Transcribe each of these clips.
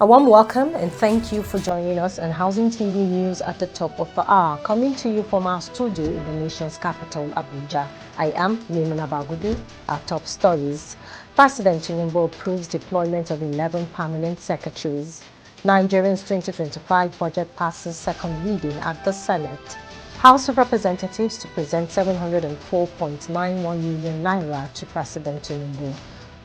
A warm welcome and thank you for joining us on Housing TV News at the top of the hour, coming to you from our studio in the nation's capital, Abuja. I am Maimuna Bagudu. Our top stories. President Tinubu approves deployment of 11 permanent secretaries. Nigerians 2025 budget passes second reading at the Senate. House of Representatives to present 704.91 million naira to President Tinubu.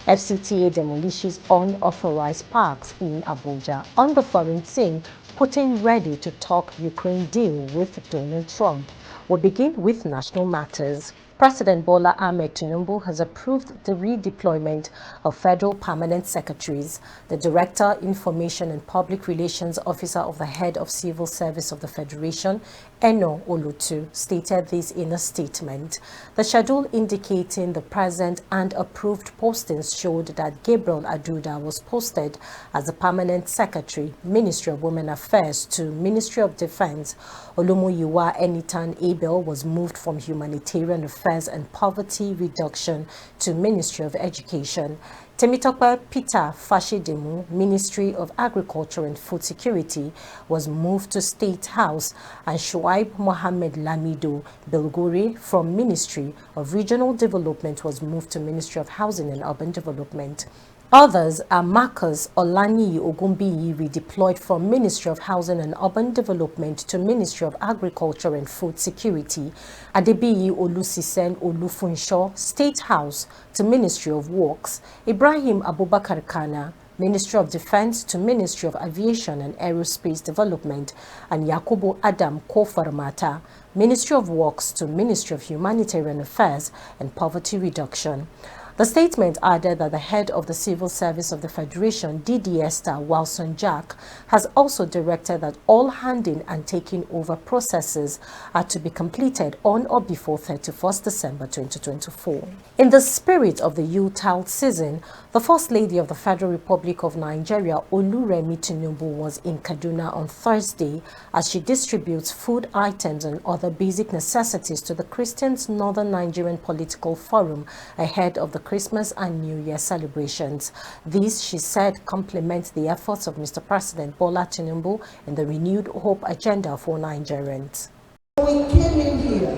FCTA demolishes unauthorized parks in Abuja. On the foreign scene, Putin ready to talk Ukraine deal with Donald Trump. We'll begin with national matters. President Bola Ahmed Tinubu has approved the redeployment of federal permanent secretaries. The Director, Information and Public Relations Officer of the Head of Civil Service of the Federation, Eno Olutu, stated this in a statement. The schedule indicating the present and approved postings showed that Gabriel Aduda was posted as the Permanent Secretary, Ministry of Women Affairs to Ministry of Defense. Olumuyiwa Enitan Abel was moved from Humanitarian Affairs and Poverty Reduction to Ministry of Education. Temitope Peter Fashidemu, Ministry of Agriculture and Food Security, was moved to State House, and Shuaib Mohammed Lamido Belguri from Ministry of Regional Development was moved to Ministry of Housing and Urban Development. Others are Marcus Olani Ogumbiyi, redeployed from Ministry of Housing and Urban Development to Ministry of Agriculture and Food Security. Adebiyi Olusisen Olufunsho, State House to Ministry of Works. Ibrahim Abubakar Kana, Ministry of Defense to Ministry of Aviation and Aerospace Development, and Yakubu Adam Kofarmata, Ministry of Works to Ministry of Humanitarian Affairs and Poverty Reduction. The statement added that the head of the Civil Service of the Federation, DD Esther Wilson Jack, has also directed that all handing and taking over processes are to be completed on or before 31st December 2024. In the spirit of the Yuletide season, the First Lady of the Federal Republic of Nigeria, Oluremi Tinubu, was in Kaduna on Thursday as she distributes food items and other basic necessities to the Christians Northern Nigerian Political Forum ahead of the Christmas and New Year celebrations. This, she said, complements the efforts of Mr. President Bola Tinubu in the renewed hope agenda for Nigerians. We came in here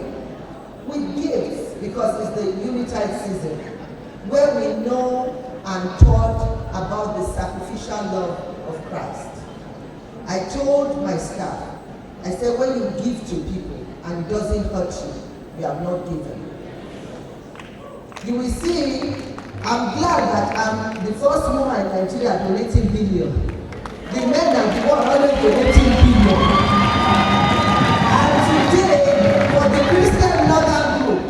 with gifts because it's the Yuletide season, where we know and taught about the sacrificial love of Christ. I told my staff, I said, when you give to people and it doesn't hurt you, you have not given. You will see, I'm glad that I'm the first woman in Nigeria donating billion. The men are the one always donating billion. And today, for the Christian Northern Group,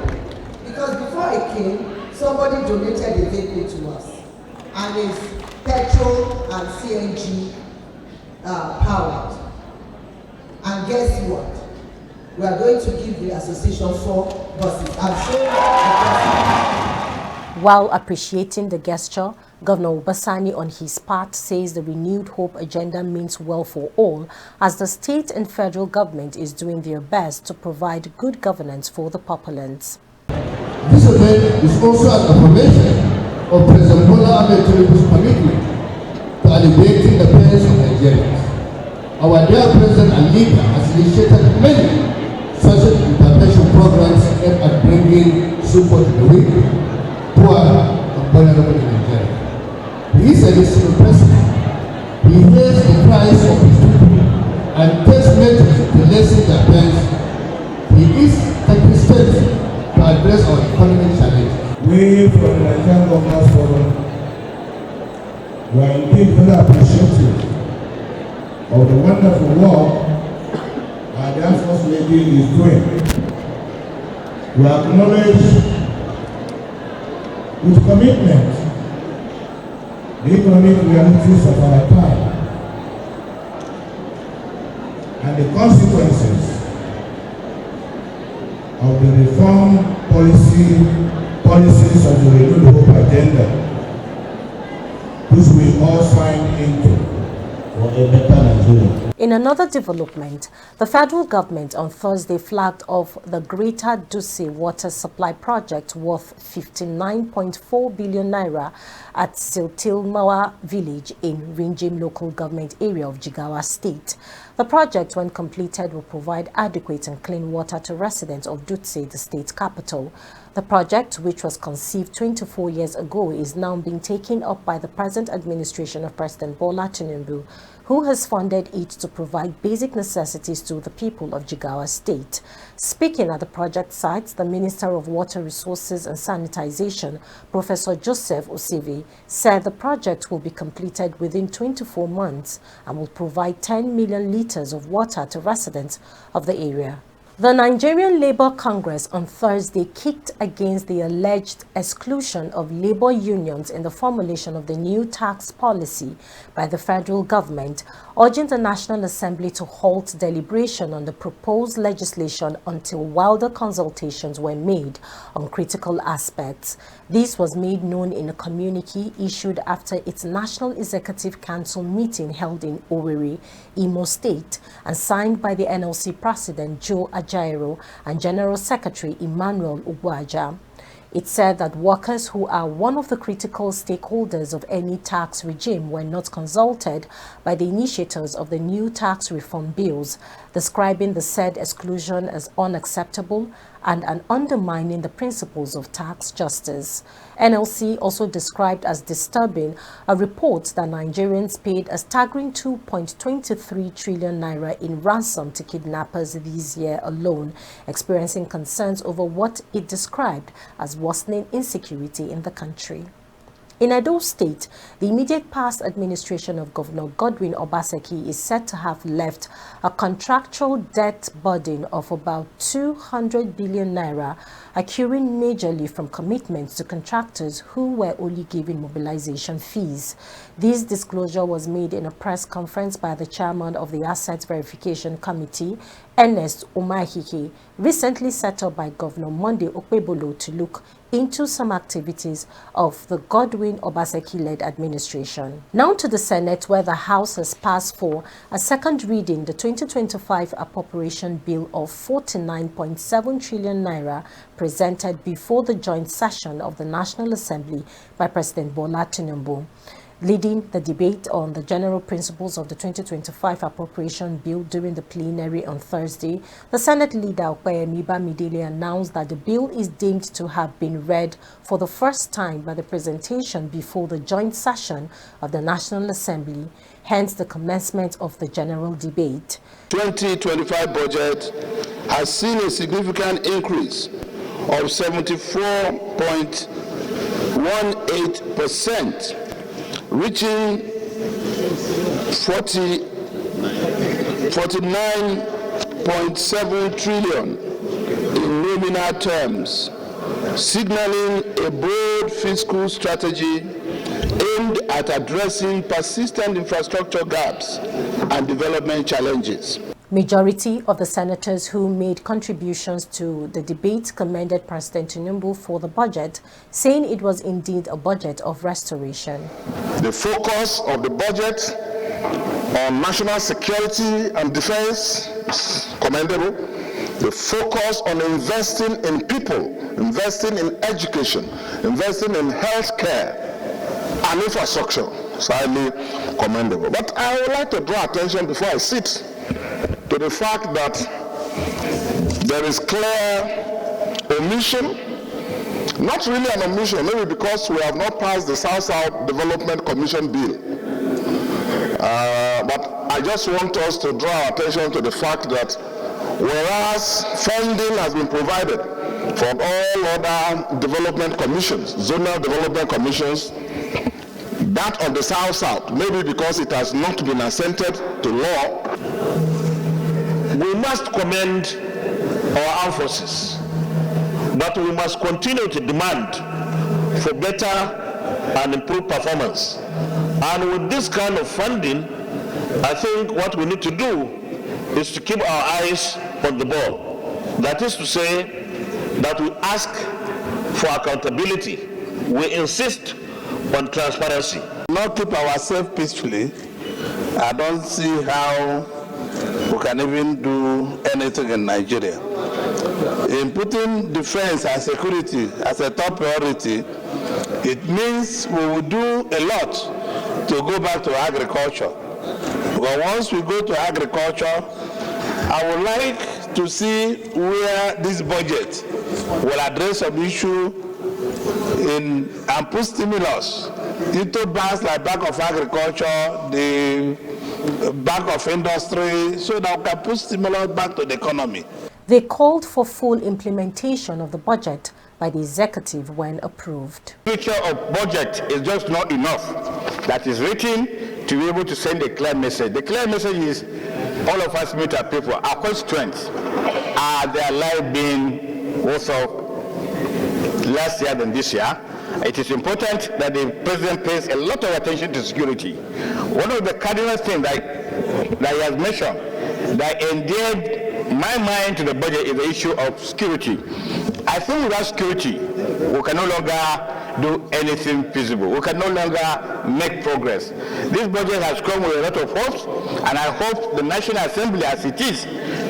because before I came, somebody donated a vehicle to us. And it's petrol and CNG powered. And guess what? We are going to give the association 4 buses. I'm sure. While appreciating the gesture, Governor Obasani on his part says the renewed hope agenda means well for all, as the state and federal government is doing their best to provide good governance for the populace. This event is also an affirmation of President Bola Ahmed Tinubu's commitment to alleviating the pains of Nigerians. Our dear President and leader has initiated many social intervention programs aimed at bringing support to the weak, poor, and vulnerable in Nigeria. He is a listening president. He hears the cries of his people and takes measures to lessen their pains. He is taking steps to address our economic challenges. We from the Nigerian Governors Forum, we are indeed very appreciative of the wonderful work our dear First Lady is doing. We acknowledge with commitment the economic realities of our time and the consequences of the reform policies of the renewed hope agenda, which we all signed into. for a better Nigeria. In another development, the federal government on Thursday flagged off the Greater Dutse water supply project worth 59.4 billion naira at Siltilmawa village in Ringim local government area of Jigawa State. The project, when completed, will provide adequate and clean water to residents of Dutse, the state capital. The project, which was conceived 24 years ago, is now being taken up by the present administration of President Bola Tinubu, who has funded it to provide basic necessities to the people of Jigawa State. Speaking at the project site, the Minister of Water Resources and Sanitization, Professor Joseph Osivi, said the project will be completed within 24 months and will provide 10 million liters of water to residents of the area. The Nigerian Labour Congress on Thursday kicked against the alleged exclusion of labour unions in the formulation of the new tax policy by the federal government, urging the National Assembly to halt deliberation on the proposed legislation until wilder consultations were made on critical aspects. This was made known in a communique issued after its National Executive Council meeting held in Owerri, Imo State, and signed by the NLC President Joe Ajaero and General Secretary Emmanuel Ugwaja. It said that workers who are one of the critical stakeholders of any tax regime were not consulted by the initiators of the new tax reform bills, describing the said exclusion as unacceptable and undermining the principles of tax justice. NLC also described as disturbing a report that Nigerians paid a staggering 2.23 trillion naira in ransom to kidnappers this year alone, experiencing concerns over what it described as worsening insecurity in the country. In Edo State, the immediate past administration of Governor Godwin Obaseki is said to have left a contractual debt burden of about 200 billion naira, accruing majorly from commitments to contractors who were only given mobilization fees. This disclosure was made in a press conference by the chairman of the Assets Verification Committee, Ernest Umahike, recently set up by Governor Monday Okpebolo to look into some activities of the Godwin Obaseki-led administration. Now to the Senate, where the House has passed for a second reading the 2025 appropriation bill of 49.7 trillion naira presented before the joint session of the National Assembly by President Bola Tinubu. Leading the debate on the general principles of the 2025 appropriation bill during the plenary on Thursday, the Senate leader Opeyemi Bamidele announced that the bill is deemed to have been read for the first time by the presentation before the joint session of the National Assembly, hence the commencement of the general debate. 2025 budget has seen a significant increase of 74.18%. reaching 49.7 trillion in nominal terms, signaling a bold fiscal strategy aimed at addressing persistent infrastructure gaps and development challenges. Majority of the senators who made contributions to the debate commended President Tinubu for the budget, saying it was indeed a budget of restoration. The focus of the budget on national security and defense is commendable. The focus on investing in people, investing in education, investing in healthcare and infrastructure is highly commendable. But I would like to draw attention before I sit to the fact that there is clear omission, not really an omission, maybe because we have not passed the South-South Development Commission bill. But I just want us to draw attention to the fact that whereas funding has been provided from all other development commissions, zonal development commissions, that of the South-South, maybe because it has not been assented to law, we must commend our armed forces, but we must continue to demand for better and improved performance. And with this kind of funding, I think what we need to do is to keep our eyes on the ball. That is to say that we ask for accountability. We insist on transparency. Not keep ourselves peacefully I don't see how we can even do anything in Nigeria. In putting defense and security as a top priority, it means we will do a lot to go back to agriculture. But once we go to agriculture, I would like to see where this budget will address some issue and put stimulus into banks like Bank of Agriculture, the Bank of Industry, so that we can put stimulus back to the economy. They called for full implementation of the budget by the executive when approved. The future of budget is just not enough. That is written to be able to send a clear message. The clear message is all of us meet our people, our constituents, are their life being worse off last year than this year. It is important that the president pays a lot of attention to security. One of the cardinal things that he has mentioned that endeared my mind to the budget is the issue of security. I think without security, we can no longer do anything feasible. We can no longer make progress. This budget has come with a lot of hopes, and I hope the National Assembly, as it is,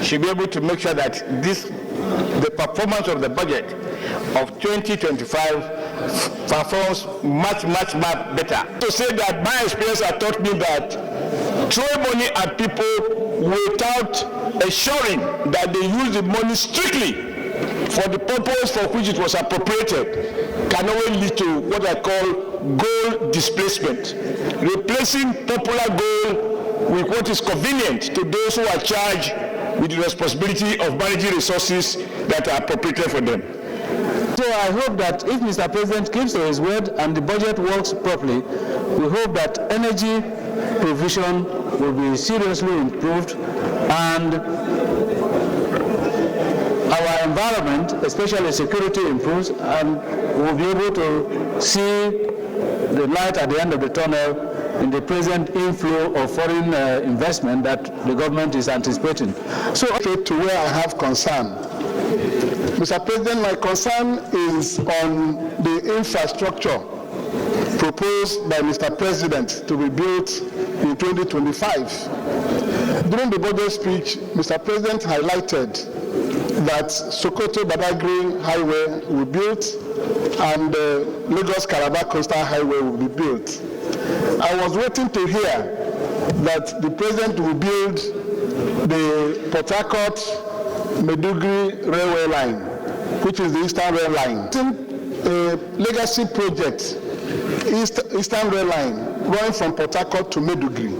should be able to make sure that the performance of the budget of 2025 performs much better. To say that my experience has taught me that throwing money at people without assuring that they use the money strictly for the purpose for which it was appropriated can only lead to what I call goal displacement, replacing popular goal with what is convenient to those who are charged with the responsibility of managing resources that are appropriated for them. So I hope that if Mr. President keeps to his word and the budget works properly, we hope that energy provision will be seriously improved and our environment, especially security, improves, and we'll be able to see the light at the end of the tunnel in the present inflow of foreign investment that the government is anticipating. So to where I have concern. Mr. President, my concern is on the infrastructure proposed by Mr. President to be built in 2025. During the budget speech, Mr. President highlighted that Sokoto-Badagry Highway will be built and the Lagos-Calabar Coastal Highway will be built. I was waiting to hear that the President will build the Port Harcourt-Maiduguri railway line, which is the Eastern Rail Line. A legacy project, Eastern Rail Line, going from Port Harcourt to Maiduguri,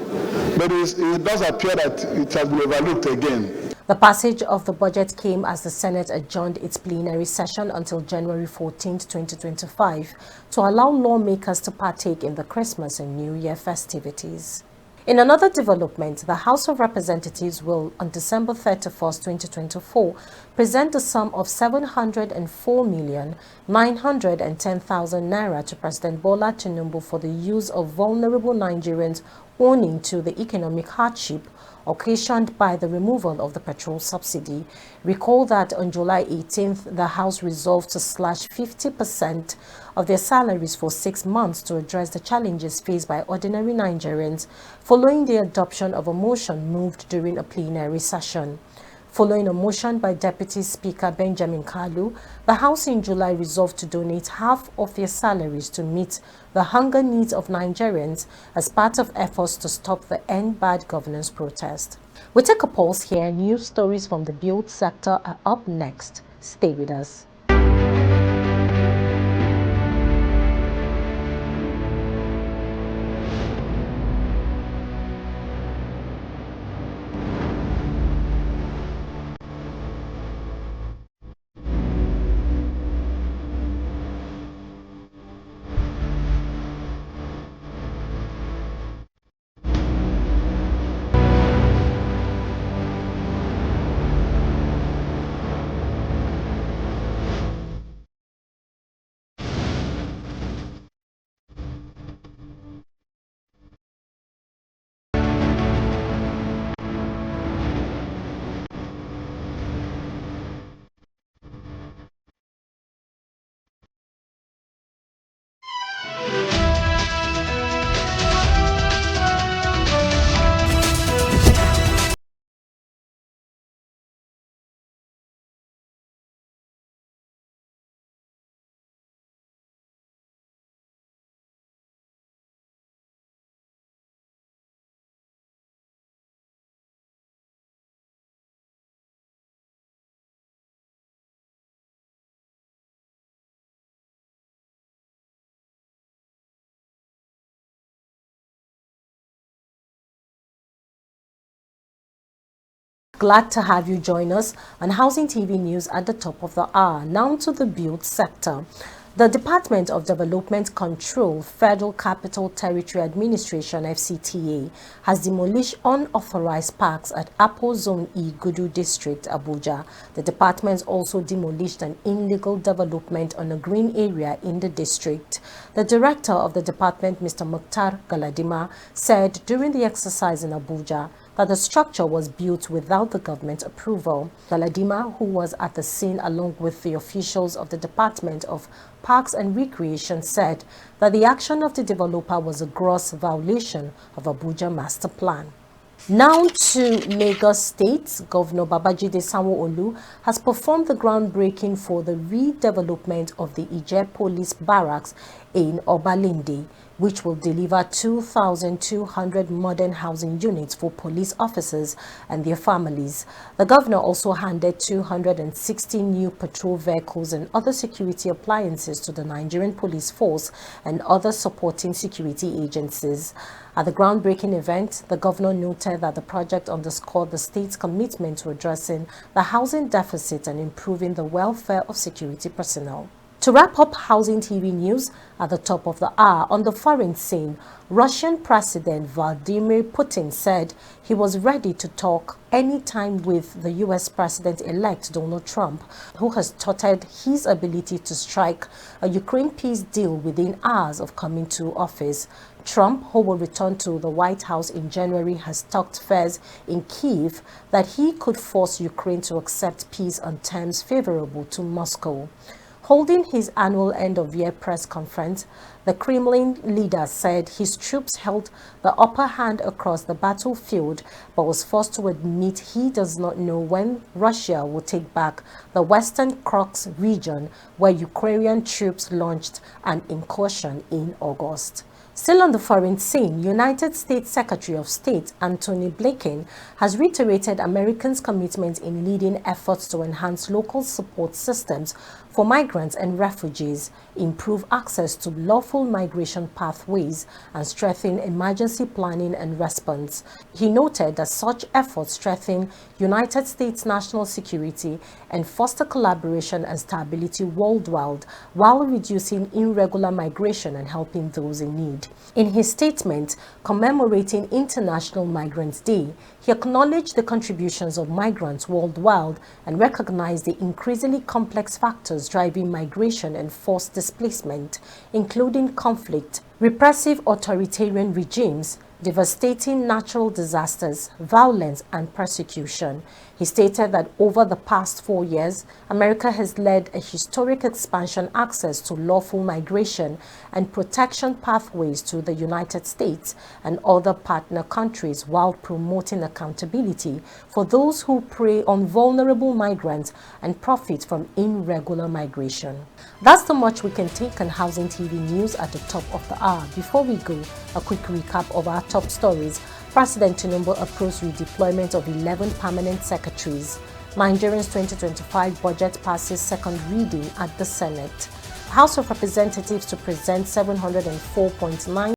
but it does appear that it has been overlooked again. The passage of the budget came as the Senate adjourned its plenary session until January 14, 2025, to allow lawmakers to partake in the Christmas and New Year festivities. In another development, the House of Representatives will, on December 31, 2024, present the sum of 704,910,000 naira to President Bola Tinubu for the use of vulnerable Nigerians owing to the economic hardship occasioned by the removal of the petrol subsidy. Recall that on July 18th, the House resolved to slash 50% of their salaries for 6 months to address the challenges faced by ordinary Nigerians following the adoption of a motion moved during a plenary session. Following a motion by Deputy Speaker Benjamin Kalu, the House in July resolved to donate half of their salaries to meet the hunger needs of Nigerians as part of efforts to stop the End Bad Governance protest. We take a pause here. News stories from the build sector are up next. Stay with us. Glad to have you join us on Housing TV News at the top of the hour. Now to the build sector. The Department of Development Control, Federal Capital Territory Administration (FCTA), has demolished unauthorized parks at Apo Zone E, Gudu District, Abuja. The department also demolished an illegal development on a green area in the district. The director of the department, Mr. Mukhtar Galadima, said during the exercise in Abuja that the structure was built without the government approval. Galadima, who was at the scene along with the officials of the Department of Parks and Recreation, said that the action of the developer was a gross violation of Abuja Master Plan. Now to Lagos State, Governor Babajide Sanwo-Olu has performed the groundbreaking for the redevelopment of the Ije Police Barracks in Obalende, which will deliver 2,200 modern housing units for police officers and their families. The governor also handed 260 new patrol vehicles and other security appliances to the Nigerian Police Force and other supporting security agencies. At the groundbreaking event, the governor noted that the project underscored the state's commitment to addressing the housing deficit and improving the welfare of security personnel. To wrap up Housing TV News at the top of the hour, on the foreign scene, Russian President Vladimir Putin said he was ready to talk anytime with the U.S. President-elect Donald Trump, who has touted his ability to strike a Ukraine peace deal within hours of coming to office. Trump, who will return to the White House in January, has talked fears in Kyiv that he could force Ukraine to accept peace on terms favorable to Moscow. Holding his annual end-of-year press conference, the Kremlin leader said his troops held the upper hand across the battlefield, but was forced to admit he does not know when Russia will take back the Western Kursk region, where Ukrainian troops launched an incursion in August. Still on the foreign scene, United States Secretary of State Antony Blinken has reiterated Americans' commitment in leading efforts to enhance local support systems for migrants and refugees, improve access to lawful migration pathways, and strengthen emergency planning and response. He noted that such efforts strengthen United States national security and foster collaboration and stability worldwide, while reducing irregular migration and helping those in need. In his statement commemorating International Migrants' Day, he acknowledged the contributions of migrants worldwide and recognized the increasingly complex factors driving migration and forced displacement, including conflict, repressive authoritarian regimes, devastating natural disasters, violence, and persecution. He stated that over the past 4 years, America has led a historic expansion access to lawful migration and protection pathways to the United States and other partner countries, while promoting accountability for those who prey on vulnerable migrants and profit from irregular migration. That's the much we can take on Housing TV News at the top of the hour. Before we go, a quick recap of our top stories. President Tinubu approves redeployment of 11 permanent secretaries. Nigerians 2025 budget passes second reading at the Senate. House of Representatives to present 704.9Visit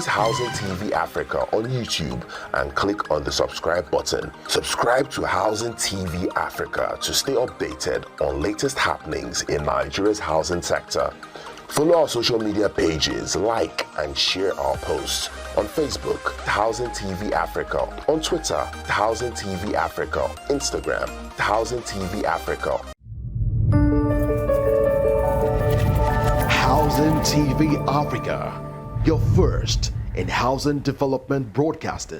Housing TV Africa on YouTube and click on the subscribe button. Subscribe to Housing TV Africa to stay updated on latest happenings in Nigeria's housing sector. Follow our social media pages, like and share our posts. On Facebook, Housing TV Africa. On Twitter, Housing TV Africa. Instagram, Housing TV Africa. Housing TV Africa, your first in housing development broadcasting.